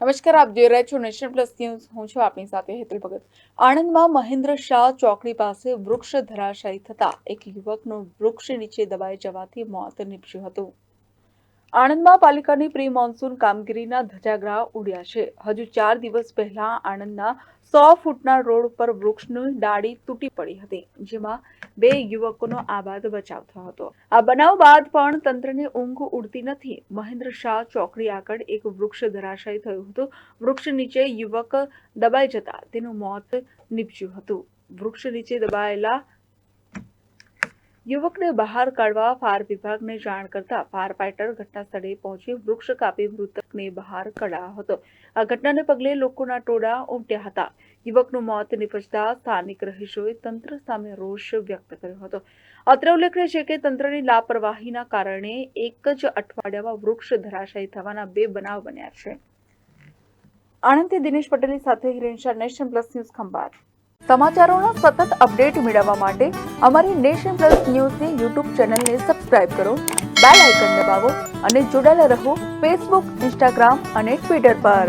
નમસ્કાર, આપ જોઈ રહ્યા છો નેશન પ્લસ ન્યૂઝ. હું છું આપની સાથે હેતલ ભગત. આણંદમાં મહેન્દ્ર શાહ ચોકડી પાસે વૃક્ષ ધરાશાયી થતા એક યુવકનું વૃક્ષ નીચે દબાઈ જવાથી મોત નીપજ્યું હતું. આણંદમાં પાલિકાની પ્રી મોન્સૂન કામગીરીના ધજાગરા ઉડ્યા છે. હજુ 4 દિવસ પહેલા આણંદના 100 ફૂટના રોડ પર વૃક્ષની ડાળી તૂટી પડી હતી, જેમાં 2 યુવકોનો આબાદ બચાવ થયો હતો. આ બનાવ બાદ પણ તંત્રની ઊંઘ ઉડતી નથી. મહેન્દ્ર શાહ ચોકડી આગળ એક વૃક્ષ ધરાશાયી થયું હતું. વૃક્ષ નીચે યુવક દબાઈ જતા તેનું મોત નીપજ્યું હતું. વૃક્ષ નીચે દબાયેલા યુવકને બહાર કાઢવા ફાયર વિભાગને જાણ કરતા ફાયર ફાઈટર ઘટના સ્થળે પહોંચી વૃક્ષ કાપી મૃતકને બહાર કઢાયો હતો. આ ઘટનાને પગલે લોકોના ટોળા ઉમટ્યા હતા. યુવકનું મોત નીપજતા સ્થાનિક રહીશોએ તંત્ર સામે રોષ વ્યક્ત કર્યો હતો. અત્રે ઉલ્લેખનીય છે કે તંત્રની લાપરવાહીના કારણે એક જ અઠવાડિયામાં વૃક્ષ ધરાશાયી થવાના 2 બનાવ બન્યા છે. આણંદથી દિનેશ પટેલની સાથે Hiren Shah, nation plus news, Khambhat. સમાચારોના સતત અપડેટ મેળવવા માટે અમારી નેશન પ્લસ ન્યૂઝની યુટ્યુબ ચેનલને સબસ્ક્રાઇબ કરો, બેલ આઇકન દબાવો અને જોડાયેલા રહો ફેસબુક, ઇન્સ્ટાગ્રામ અને ટ્વિટર પર.